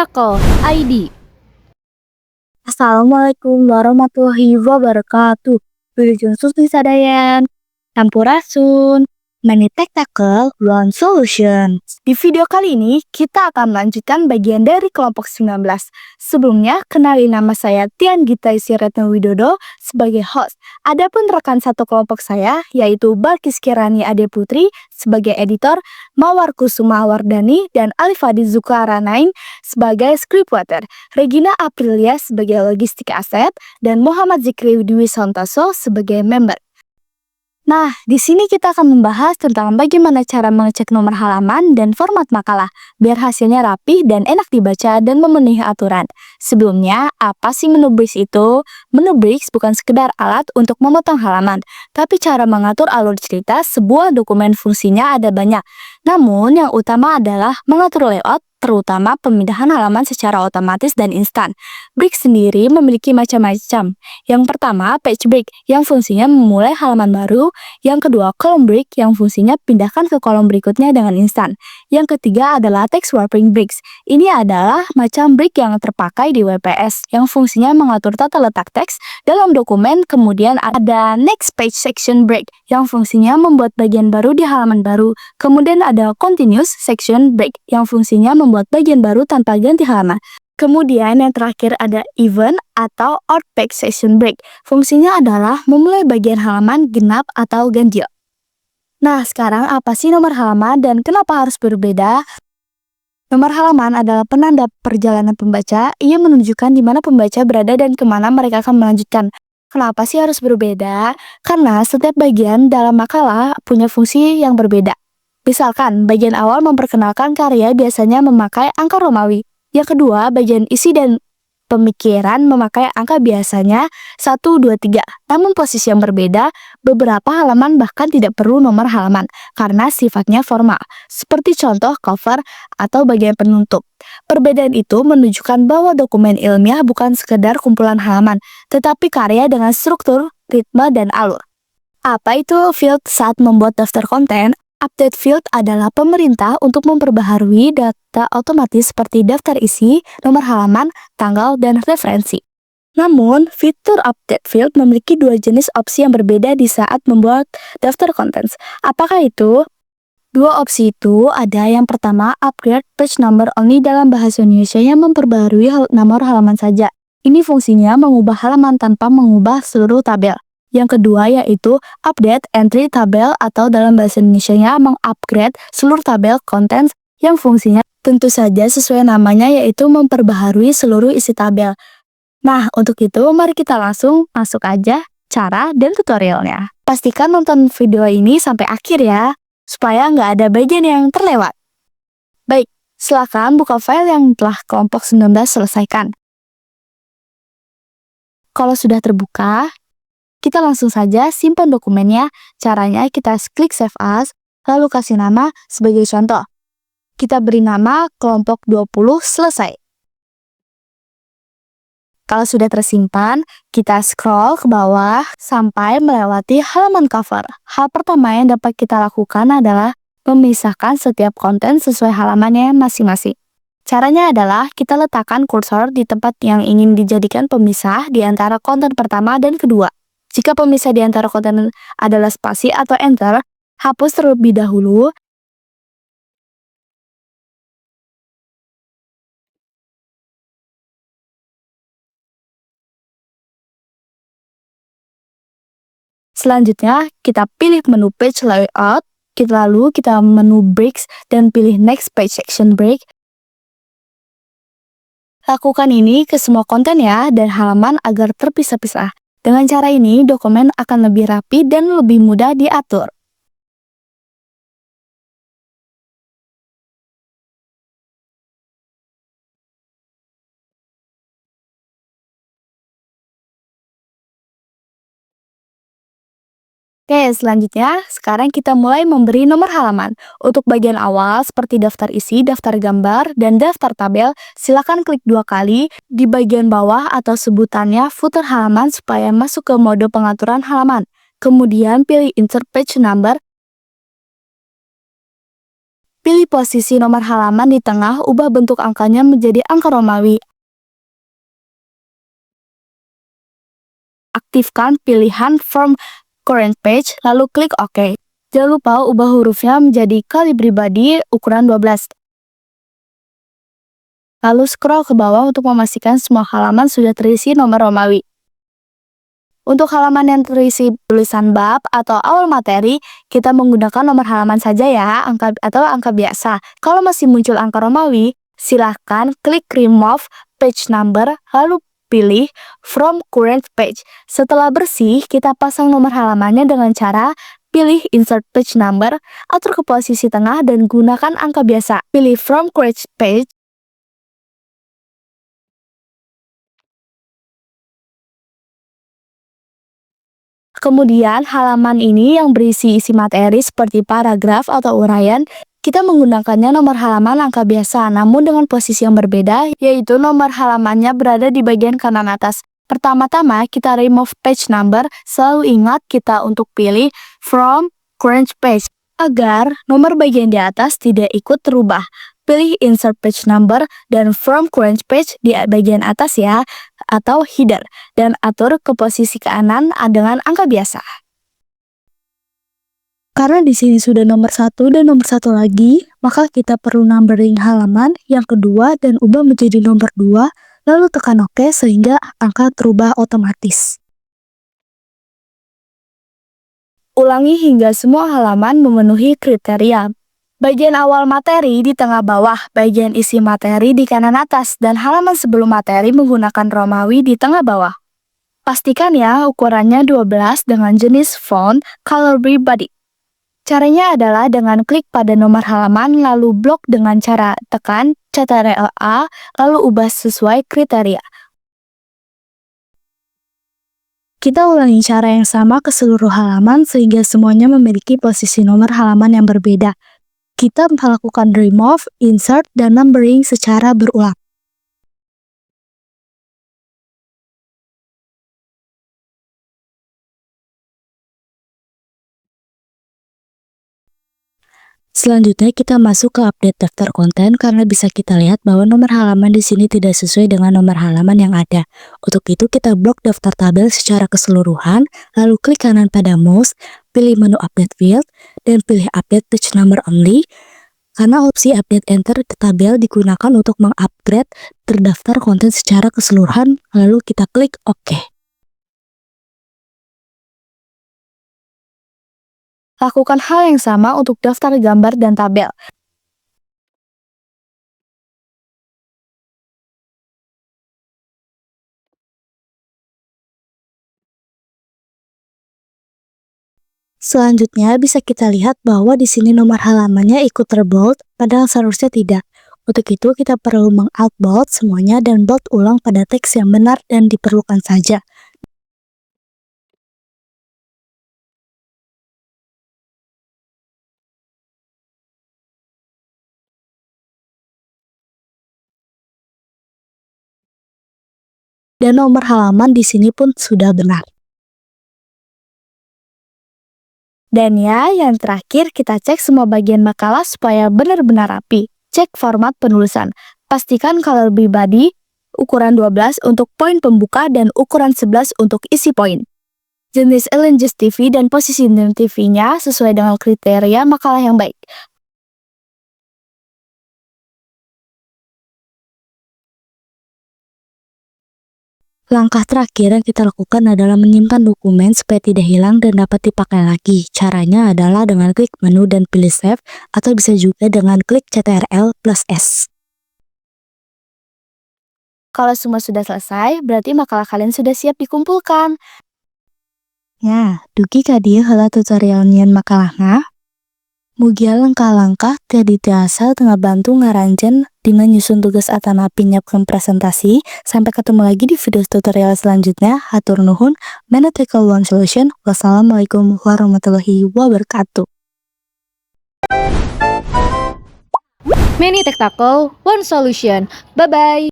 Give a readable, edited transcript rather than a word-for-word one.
Spektakel ID. Assalamualaikum warahmatullahi wabarakatuh. Wilujeng Susmi Sadayan, Sampurasun, Manitektakel One Solution. Di video kali ini, kita akan melanjutkan bagian dari kelompok 19. Sebelumnya, kenali nama saya Tian Gita Isi Retno Widodo sebagai host. Adapun rekan satu kelompok saya, yaitu Balkis Kirani Ade Putri sebagai editor, Mawar Kusuma Wardani dan Alifadi Zukaranain sebagai scriptwriter, Regina Aprilia sebagai logistik aset, dan Muhammad Zikri Dwi Santoso sebagai member. Nah, di sini kita akan membahas tentang bagaimana cara mengecek nomor halaman dan format makalah, biar hasilnya rapi dan enak dibaca dan memenuhi aturan. Sebelumnya, apa sih menu Brix itu? Menu Brix bukan sekedar alat untuk memotong halaman, tapi cara mengatur alur cerita sebuah dokumen. Fungsinya ada banyak. Namun, yang utama adalah mengatur layout, terutama pemindahan halaman secara otomatis dan instan. Brix sendiri memiliki macam-macam. Yang pertama, page break, yang fungsinya memulai halaman baru. Yang kedua, column break, yang fungsinya pindahkan ke kolom berikutnya dengan instan. Yang ketiga adalah text warping breaks. Ini adalah macam break yang terpakai di WPS, yang fungsinya mengatur tata letak teks dalam dokumen. Kemudian ada next page section break, yang fungsinya membuat bagian baru di halaman baru. Kemudian ada continuous section break, yang fungsinya membuat bagian baru tanpa ganti halaman. Kemudian yang terakhir ada event atau out page section break. Fungsinya adalah memulai bagian halaman genap atau ganjil. Nah, sekarang apa sih nomor halaman dan kenapa harus berbeda? Nomor halaman adalah penanda perjalanan pembaca. Ia menunjukkan di mana pembaca berada dan kemana mereka akan melanjutkan. Kenapa sih harus berbeda? Karena setiap bagian dalam makalah punya fungsi yang berbeda. Misalkan, bagian awal memperkenalkan karya biasanya memakai angka Romawi. Yang kedua, bagian isi dan pemikiran memakai angka biasanya 1, 2, 3. Namun posisi yang berbeda, beberapa halaman bahkan tidak perlu nomor halaman karena sifatnya formal, seperti contoh cover atau bagian penutup. Perbedaan itu menunjukkan bahwa dokumen ilmiah bukan sekedar kumpulan halaman, tetapi karya dengan struktur, ritme, dan alur. Apa itu field saat membuat daftar konten? Update field adalah pemerintah untuk memperbaharui data otomatis seperti daftar isi, nomor halaman, tanggal, dan referensi. Namun, fitur update field memiliki dua jenis opsi yang berbeda di saat membuat daftar contents. Apakah itu? Dua opsi itu ada yang pertama, upgrade page number only dalam bahasa Indonesia yang memperbaharui nomor halaman saja. Ini fungsinya mengubah halaman tanpa mengubah seluruh tabel. Yang kedua yaitu update entry tabel atau dalam bahasa Indonesianya mengupgrade seluruh tabel contents yang fungsinya tentu saja sesuai namanya yaitu memperbaharui seluruh isi tabel. Nah, untuk itu mari kita langsung masuk aja cara dan tutorialnya. Pastikan nonton video ini sampai akhir ya, supaya nggak ada bagian yang terlewat. Baik, silakan buka file yang telah kelompok 19 selesaikan. Kalau sudah terbuka, kita langsung saja simpan dokumennya. Caranya kita klik Save As, lalu kasih nama sebagai contoh. Kita beri nama kelompok 20 selesai. Kalau sudah tersimpan, kita scroll ke bawah sampai melewati halaman cover. Hal pertama yang dapat kita lakukan adalah memisahkan setiap konten sesuai halamannya masing-masing. Caranya adalah kita letakkan kursor di tempat yang ingin dijadikan pemisah di antara konten pertama dan kedua. Jika pemisah di antara konten adalah spasi atau enter, hapus terlebih dahulu. Selanjutnya, kita pilih menu page layout, lalu kita menu breaks dan pilih next page section break. Lakukan ini ke semua konten ya dan halaman agar terpisah-pisah. Dengan cara ini, dokumen akan lebih rapi dan lebih mudah diatur. Oke, selanjutnya, sekarang kita mulai memberi nomor halaman. Untuk bagian awal, seperti daftar isi, daftar gambar, dan daftar tabel, silakan klik 2 kali di bagian bawah atau sebutannya footer halaman supaya masuk ke mode pengaturan halaman. Kemudian pilih Insert Page Number. Pilih posisi nomor halaman di tengah, ubah bentuk angkanya menjadi angka Romawi. Aktifkan pilihan From Current Page, lalu klik OK. Jangan lupa ubah hurufnya menjadi kali pribadi ukuran 12. Lalu scroll ke bawah untuk memastikan semua halaman sudah terisi nomor Romawi. Untuk halaman yang terisi tulisan bab atau awal materi, kita menggunakan nomor halaman saja ya, angka biasa. Kalau masih muncul angka Romawi, silahkan klik Remove Page Number, lalu pilih From Current Page. Setelah bersih, kita pasang nomor halamannya dengan cara pilih Insert Page Number, atur ke posisi tengah, dan gunakan angka biasa. Pilih From Current Page. Kemudian, halaman ini yang berisi isi materi seperti paragraf atau uraian, kita menggunakannya nomor halaman angka biasa, namun dengan posisi yang berbeda, yaitu nomor halamannya berada di bagian kanan atas. Pertama-tama, kita remove page number, selalu ingat kita untuk pilih from current page, agar nomor bagian di atas tidak ikut terubah. Pilih insert page number dan from current page di bagian atas ya, atau header, dan atur ke posisi kanan dengan angka biasa. Karena di sini sudah nomor 1 dan nomor 1 lagi, maka kita perlu numbering halaman yang kedua dan ubah menjadi nomor 2, lalu tekan OK sehingga angka terubah otomatis. Ulangi hingga semua halaman memenuhi kriteria. Bagian awal materi di tengah bawah, bagian isi materi di kanan atas, dan halaman sebelum materi menggunakan Romawi di tengah bawah. Pastikan ya ukurannya 12 dengan jenis font color body. Caranya adalah dengan klik pada nomor halaman lalu blok dengan cara tekan Ctrl A lalu ubah sesuai kriteria. Kita ulangi cara yang sama ke seluruh halaman sehingga semuanya memiliki posisi nomor halaman yang berbeda. Kita melakukan remove, insert, dan numbering secara berulang. Selanjutnya kita masuk ke update daftar konten karena bisa kita lihat bahwa nomor halaman di sini tidak sesuai dengan nomor halaman yang ada. Untuk itu kita blok daftar tabel secara keseluruhan, lalu klik kanan pada mouse, pilih menu update field, dan pilih update page number only. Karena opsi update enter ke tabel digunakan untuk mengupgrade terdaftar konten secara keseluruhan, lalu kita klik OK. Lakukan hal yang sama untuk daftar gambar dan tabel. Selanjutnya bisa kita lihat bahwa di sini nomor halamannya ikut terbold, padahal seharusnya tidak. Untuk itu kita perlu meng-outbold semuanya dan bold ulang pada teks yang benar dan diperlukan saja. Dan nomor halaman di sini pun sudah benar. Dan ya, yang terakhir kita cek semua bagian makalah supaya benar-benar rapi. Cek format penulisan. Pastikan color body ukuran 12 untuk poin pembuka dan ukuran 11 untuk isi poin. Jenis Aligned TV dan posisi TV-nya sesuai dengan kriteria makalah yang baik. Langkah terakhir yang kita lakukan adalah menyimpan dokumen supaya tidak hilang dan dapat dipakai lagi. Caranya adalah dengan klik menu dan pilih save, atau bisa juga dengan klik Ctrl+S. Kalau semua sudah selesai, berarti makalah kalian sudah siap dikumpulkan. Ya, dugi kadieu heula tutorial nyieun makalahna. Mugia langkah-langkah tadi tiasa tengah bantu ngaranjen dengan nyusun tugas atanapi nyiapkan presentasi. Sampai ketemu lagi di video tutorial selanjutnya. Hatur nuhun, Manutical One Solution. Wassalamualaikum warahmatullahi wabarakatuh. Many Tactical One Solution. Bye-bye.